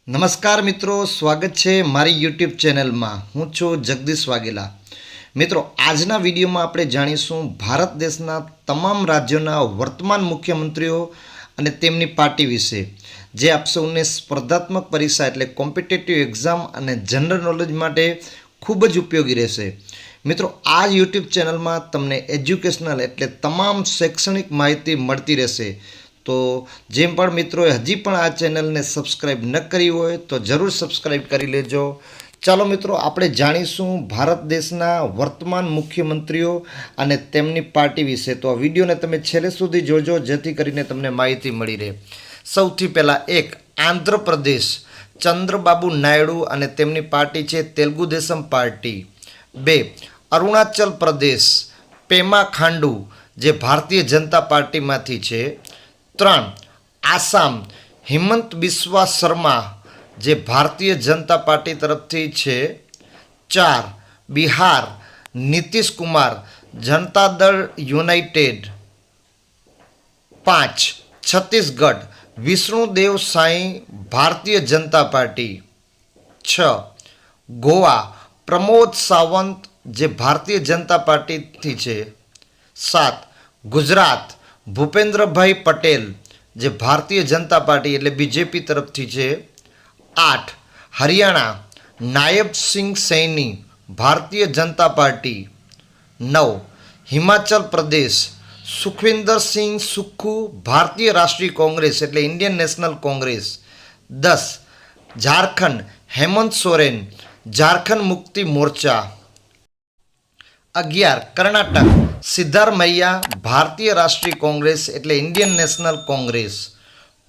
નમસ્કાર મિત્રો, સ્વાગત છે મારી યુટ્યુબ ચેનલમાં. હું છું જગદીશ વાઘેલા. મિત્રો, આજના વિડીયોમાં આપણે જાણીશું ભારત દેશના તમામ રાજ્યોના વર્તમાન મુખ્યમંત્રીઓ અને તેમની પાર્ટી વિશે, જે આપ સૌને સ્પર્ધાત્મક પરીક્ષા એટલે કોમ્પિટિટિવ એક્ઝામ અને જનરલ નોલેજ માટે ખૂબ જ ઉપયોગી રહેશે. મિત્રો, આ યુટ્યુબ ચેનલમાં તમને એજ્યુકેશનલ એટલે તમામ શૈક્ષણિક માહિતી મળતી રહેશે. તો જેમ પણ મિત્રોએ હજી પણ આ ચેનલને સબસ્ક્રાઈબ ન કરી હોય તો જરૂર સબસ્ક્રાઈબ કરી લેજો. ચાલો મિત્રો, આપણે જાણીશું ભારત દેશના વર્તમાન મુખ્યમંત્રીઓ અને તેમની પાર્ટી વિશે. તો આ વિડીયોને તમે છેલ્લે સુધી જોજો, જેથી કરીને તમને માહિતી મળી રહે. સૌથી પહેલાં આંધ્રપ્રદેશ, ચંદ્રબાબુ નાયડુ અને તેમની પાર્ટી છે તેલુગુ દેશમ પાર્ટી. 2, અરુણાચલ પ્રદેશ, પેમા ખાંડુ, જે ભારતીય જનતા પાર્ટીમાંથી છે. 3, આસામ, હિમંત બિસ્વા શર્મા, જે ભારતીય જનતા પાર્ટી તરફથી છે. 4, બિહાર, નીતિશ કુમાર, જનતા દળ યુનાઇટેડ. 5, છત્તીસગઢ, વિષ્ણુદેવ સાંઈ, ભારતીય જનતા પાર્ટી. 6, ગોવા, પ્રમોદ સાવંત, જે ભારતીય જનતા પાર્ટીથી છે. 7, ગુજરાત, ભૂપેન્દ્રભાઈ પટેલ, જે ભારતીય જનતા પાર્ટી એટલે બીજેપી તરફથી છે. 8, હરિયાણા, નાયબ સિંહ સૈની, ભારતીય જનતા પાર્ટી. 9, હિમાચલ પ્રદેશ, સુખવિન્દર સિંહ સુક્ખુ, ભારતીય રાષ્ટ્રીય કોંગ્રેસ એટલે Indian National Congress. 10, Jharkhand, Hemant Soren, Jharkhand Mukti Morcha. 11, Karnataka, Siddaramaiah, ભારતીય રાષ્ટ્રીય કોંગ્રેસ એટલે Indian National Congress.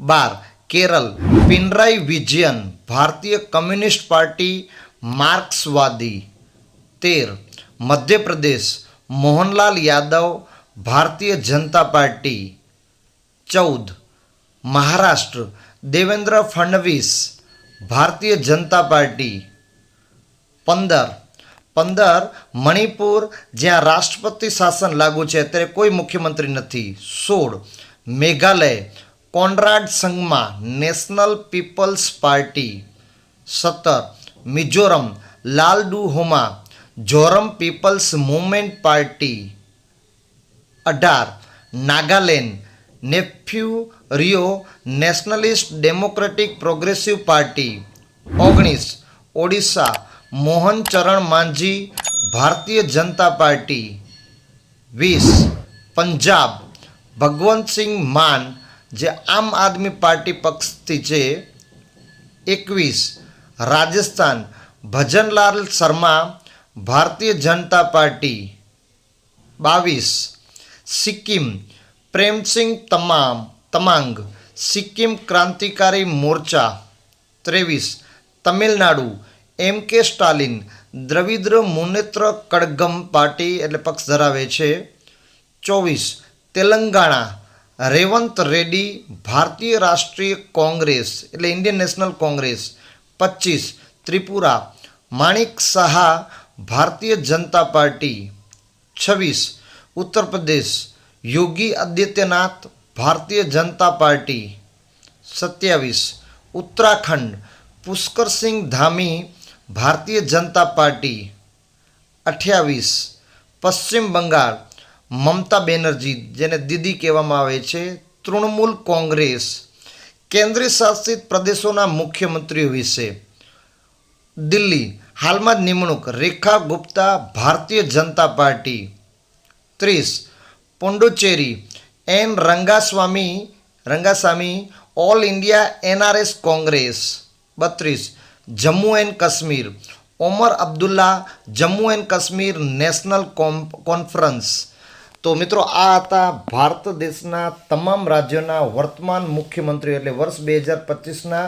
12, Kerala, Pinarayi Vijayan, ભારતીય કમ્યુનિસ્ટ પાર્ટી માર્ક્સવાદી. 13, મધ્યપ્રદેશ, મોહનલાલ યાદવ, ભારતીય જનતા પાર્ટી. 14, મહારાષ્ટ્ર, દેવેન્દ્ર ફડણવીસ, ભારતીય જનતા પાર્ટી. 15, મણિપુર, જ્યાં રાષ્ટ્રપતિ શાસન લાગુ છે, અત્યારે કોઈ મુખ્યમંત્રી નથી. 16, Meghalaya, Conrad Sangma, National People's Party. 17, Mizoram, Lalduhoma, Zoram People's Movement Party. 18, Nagaland, Neiphiu Rio, Nationalist Democratic Progressive Party. 19, Odisha, Mohan Charan Majhi, ભારતીય જનતા પાર્ટી. 20, પંજાબ, ભગવંતસિંહ માન, જે આમ આદમી પાર્ટી પક્ષથી છે. 21, રાજસ્થાન, ભજનલાલ શર્મા, ભારતીય જનતા પાર્ટી. 22, સિક્કિમ, પ્રેમસિંહ તમાંગ, સિક્કિમ ક્રાંતિકારી મોરચા. 23, તમિલનાડુ, એમ.કે. સ્ટાલિન, દ્રવિડ મુનેત્ર કડગમ પાર્ટી એટલે પક્ષ ધરાવે છે. 24, તેલંગાણા, રેવંત રેડ્ડી, ભારતીય રાષ્ટ્રીય કોંગ્રેસ એટલે Indian National Congress. 25, Tripura, Manik Saha, ભારતીય જનતા પાર્ટી. 26, ઉત્તર પ્રદેશ, યોગી આદિત્યનાથ, ભારતીય જનતા પાર્ટી. 27, ઉત્તરાખંડ, પુષ્કરસિંહ ધામી, ભારતીય જનતા પાર્ટી. 28, પશ્ચિમ બંગાળ, મમતા બેનર્જી, જેને દીદી કહેવામાં આવે છે, તૃણમૂલ કોંગ્રેસ. કેન્દ્રીય શાસિત પ્રદેશોના મુખ્યમંત્રીઓ વિશે. દિલ્હી, હાલમાં જ નિમણૂક, Rekha Gupta, Bharatiya Janata Party. 30, Puducherry, N Rangasamy, All India NRS Congress. 32, Jammu and Kashmir, Omar Abdullah, Jammu and Kashmir National Conference. તો મિત્રો, આ હતા ભારત દેશના તમામ રાજ્યોના વર્તમાન મુખ્યમંત્રીઓ એટલે વર્ષ 2025ના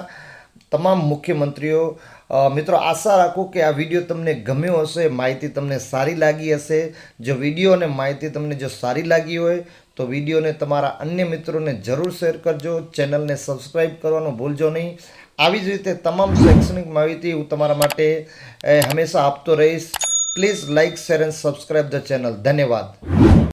તમામ મુખ્યમંત્રીઓ. મિત્રો, આશા રાખું કે આ વિડીયો તમને ગમ્યો હશે, માહિતી તમને સારી લાગી હશે. જો વિડીયો અને માહિતી તમને જો સારી લાગી હોય તો વિડીયોને તમારા અન્ય મિત્રોને જરૂર શેર કરજો. ચેનલને સબસ્ક્રાઈબ કરવાનું ભૂલજો નહીં. આવી જ રીતે તમામ શૈક્ષણિક માહિતી હું તમારા માટે હંમેશા આપતો રહીશ. Please like, share and subscribe the channel. ધન્યવાદ.